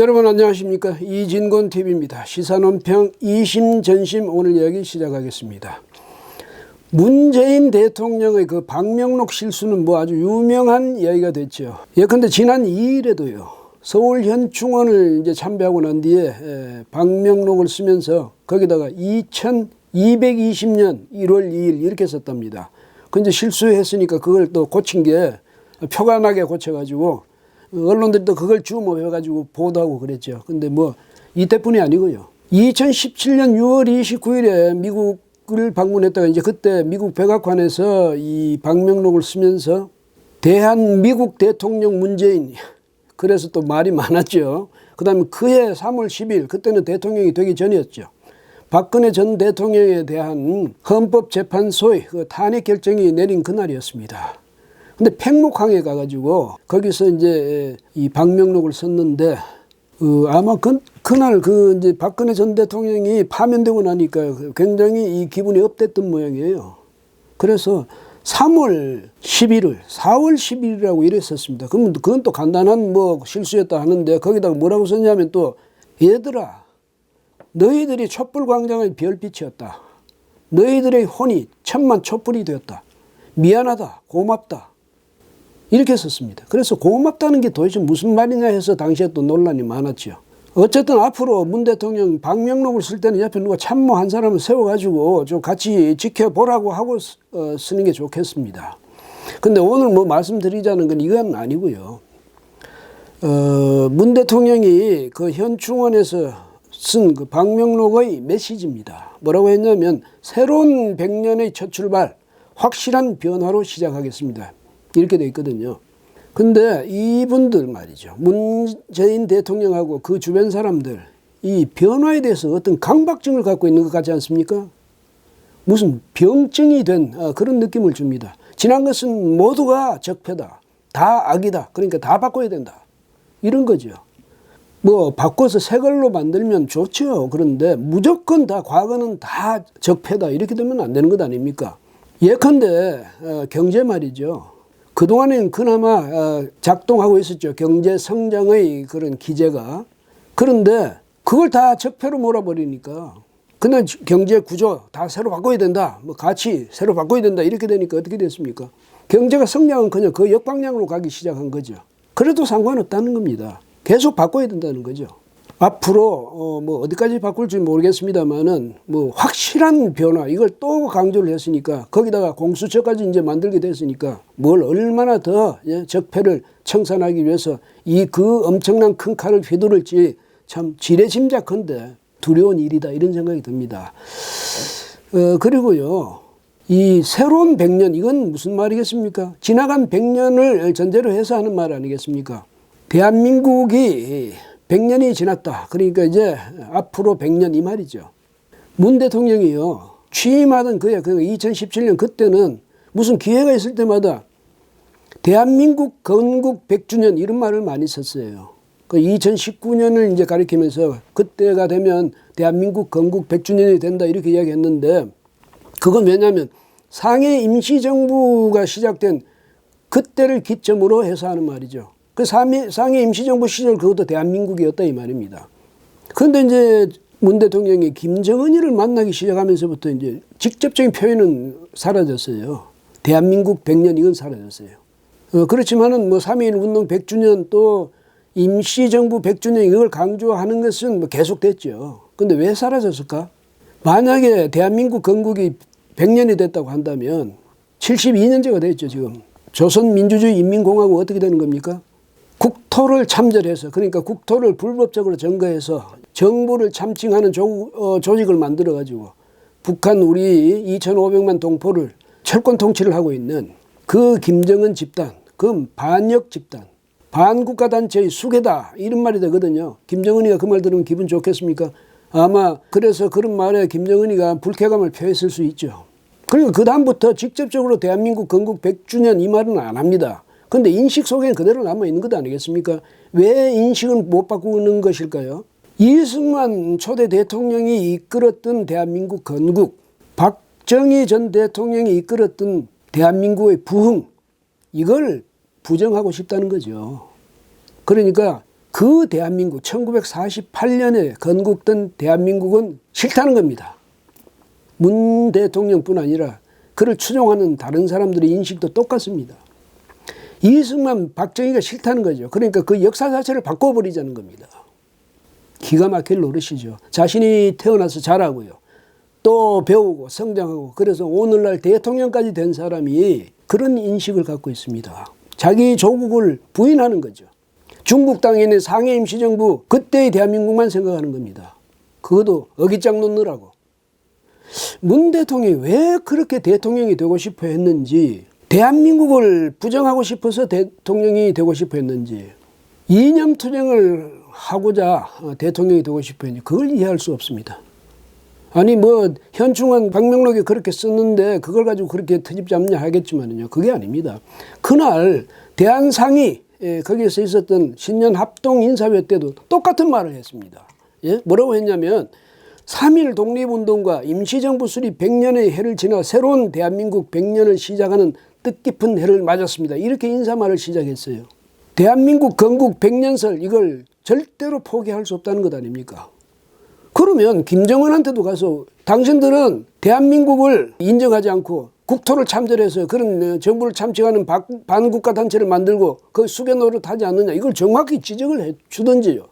여러분 안녕하십니까? 이진곤TV입니다. 시사논평 이심전심 오늘 이야기 시작하겠습니다. 문재인 대통령의 그 방명록 실수는 뭐 아주 유명한 이야기가 됐죠. 예컨대 지난 2일에도요. 서울 현충원을 이제 참배하고 난 뒤에 방명록을 쓰면서 거기다가 2220년 1월 2일 이렇게 썼답니다. 근데 실수했으니까 그걸 또 고친 게 표가 나게 고쳐가지고 언론들도 그걸 주목해가지고 보도하고 그랬죠. 근데 뭐 이때뿐이 아니고요. 2017년 6월 29일에 미국을 방문했다가 이제 그때 미국 백악관에서 이 방명록을 쓰면서 대한민국 대통령 문재인, 그래서 또 말이 많았죠. 그 다음에 그해 3월 10일, 그때는 대통령이 되기 전이었죠. 박근혜 전 대통령에 대한 헌법재판소의 그 탄핵 결정이 내린 그날이었습니다. 근데 팽목항에 가가지고 거기서 이제 이 방명록을 썼는데 아마 그날 이제 박근혜 전 대통령이 파면되고 나니까 굉장히 이 기분이 업됐던 모양이에요. 그래서 3월 11일, 4월 10일이라고 이랬었습니다. 그러면 그건 또 간단한 뭐 실수였다 하는데 거기다가 뭐라고 썼냐면 또 얘들아, 너희들이 촛불광장의 별빛이었다. 너희들의 혼이 천만 촛불이 되었다. 미안하다, 고맙다. 이렇게 썼습니다. 그래서 고맙다는 게 도대체 무슨 말이냐 해서 당시에 또 논란이 많았죠. 어쨌든 앞으로 문 대통령 방명록을 쓸 때는 옆에 누가 참모 한 사람을 세워가지고 좀 같이 지켜보라고 하고 쓰는 게 좋겠습니다. 근데 오늘 뭐 말씀드리자는 건 이건 아니고요. 문 대통령이 그 현충원에서 쓴 그 방명록의 메시지입니다. 뭐라고 했냐면 새로운 100년의 첫 출발, 확실한 변화로 시작하겠습니다. 이렇게 돼 있거든요. 근데 이분들 말이죠. 문재인 대통령하고 그 주변 사람들, 이 변화에 대해서 어떤 강박증을 갖고 있는 것 같지 않습니까? 무슨 병증이 된 그런 느낌을 줍니다. 지난 것은 모두가 적폐다. 다 악이다. 그러니까 다 바꿔야 된다. 이런 거죠. 뭐 바꿔서 새 걸로 만들면 좋죠. 그런데 무조건 다 과거는 다 적폐다. 이렇게 되면 안 되는 것 아닙니까? 예컨대 경제 말이죠. 그동안엔 그나마 작동하고 있었죠. 경제 성장의 그런 기제가. 그런데 그걸 다 적폐로 몰아버리니까 그냥 경제 구조 다 새로 바꿔야 된다. 뭐 가치 새로 바꿔야 된다. 이렇게 되니까 어떻게 됐습니까? 경제가 성장은 그냥 그 역방향으로 가기 시작한 거죠. 그래도 상관없다는 겁니다. 계속 바꿔야 된다는 거죠. 앞으로 뭐 어디까지 바꿀지 모르겠습니다만은 뭐 확실한 변화, 이걸 또 강조를 했으니까 거기다가 공수처까지 이제 만들게 됐으니까 뭘 얼마나 더 적폐를 청산하기 위해서 그 엄청난 큰 칼을 휘두를지 참 지레짐작컨대 두려운 일이다, 이런 생각이 듭니다. 그리고요, 이 새로운 100년, 이건 무슨 말이겠습니까? 지나간 100년을 전제로 해서 하는 말 아니겠습니까? 대한민국이 100년이 지났다. 그러니까 이제 앞으로 100년 이 말이죠. 문 대통령이요, 취임하던 그해, 2017년 그때는 무슨 기회가 있을 때마다 대한민국 건국 100주년 이런 말을 많이 썼어요. 그 2019년을 이제 가리키면서 그때가 되면 대한민국 건국 100주년이 된다 이렇게 이야기했는데, 그건 왜냐하면 상해 임시정부가 시작된 그때를 기점으로 해서 하는 말이죠. 그 상해 임시정부 시절 그것도 대한민국이었다 이 말입니다. 그런데 이제 문 대통령이 김정은이를 만나기 시작하면서부터 이제 직접적인 표현은 사라졌어요. 대한민국 100년 이건 사라졌어요. 그렇지만은 뭐 3.1 운동 100주년 또 임시정부 100주년 이걸 강조하는 것은 뭐 계속됐죠. 근데 왜 사라졌을까? 만약에 대한민국 건국이 100년이 됐다고 한다면 72년째가 됐죠 지금. 조선민주주의 인민공화국 어떻게 되는 겁니까? 국토를 참전해서, 그러니까 국토를 불법적으로 점거해서 정부를 참칭하는 조직을 만들어가지고 북한 우리 2,500만 동포를 철권 통치를 하고 있는 그 김정은 집단, 그 반역 집단, 반국가단체의 수괴다 이런 말이 되거든요. 김정은이가 그 말 들으면 기분 좋겠습니까? 아마 그래서 그런 말에 김정은이가 불쾌감을 표했을 수 있죠. 그리고 그 다음부터 직접적으로 대한민국 건국 100주년 이 말은 안 합니다. 근데 인식 속에는 그대로 남아있는 것 아니겠습니까? 왜 인식을 못 바꾸는 것일까요? 이승만 초대 대통령이 이끌었던 대한민국 건국, 박정희 전 대통령이 이끌었던 대한민국의 부흥, 이걸 부정하고 싶다는 거죠. 그러니까 그 대한민국 1948년에 건국된 대한민국은 싫다는 겁니다. 문 대통령뿐 아니라 그를 추종하는 다른 사람들의 인식도 똑같습니다. 이승만, 박정희가 싫다는 거죠. 그러니까 그 역사 자체를 바꿔버리자는 겁니다. 기가 막힐 노릇이죠. 자신이 태어나서 자라고요. 또 배우고 성장하고 그래서 오늘날 대통령까지 된 사람이 그런 인식을 갖고 있습니다. 자기 조국을 부인하는 거죠. 중국 땅에 있는 상해 임시정부 그때의 대한민국만 생각하는 겁니다. 그것도 어깃장 놓느라고. 문 대통령이 왜 그렇게 대통령이 되고 싶어 했는지, 대한민국을 부정하고 싶어서 대통령이 되고 싶어 했는지, 이념투쟁을 하고자 대통령이 되고 싶어 했는지 그걸 이해할 수 없습니다. 아니 뭐 현충원 방명록에 그렇게 썼는데 그걸 가지고 그렇게 트집 잡냐 하겠지만요. 그게 아닙니다. 그날 대한상의 거기에서 있었던 신년 합동 인사회 때도 똑같은 말을 했습니다. 예? 뭐라고 했냐면 3.1 독립운동과 임시정부 수립 100년의 해를 지나 새로운 대한민국 100년을 시작하는 뜻깊은 해를 맞았습니다. 이렇게 인사말을 시작했어요. 대한민국 건국 100년설 이걸 절대로 포기할 수 없다는 것 아닙니까? 그러면 김정은한테도 가서 당신들은 대한민국을 인정하지 않고 국토를 참전해서 그런 정부를 참칭하는 반국가 단체를 만들고 그 수개 노릇하지 않느냐, 이걸 정확히 지적을 해 주든지요.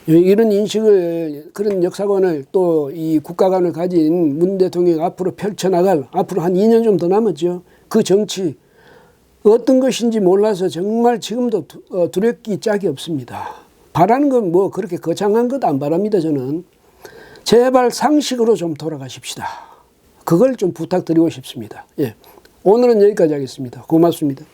이런 인식을, 그런 역사관을 또 이 국가관을 가진 문 대통령이 앞으로 펼쳐나갈, 앞으로 한 2년 좀 더 남았죠. 그 정치 어떤 것인지 몰라서 정말 지금도 두렵기 짝이 없습니다. 바라는 건 뭐 그렇게 거창한 것 안 바랍니다. 저는 제발 상식으로 좀 돌아가십시다. 그걸 좀 부탁드리고 싶습니다. 예. 오늘은 여기까지 하겠습니다. 고맙습니다.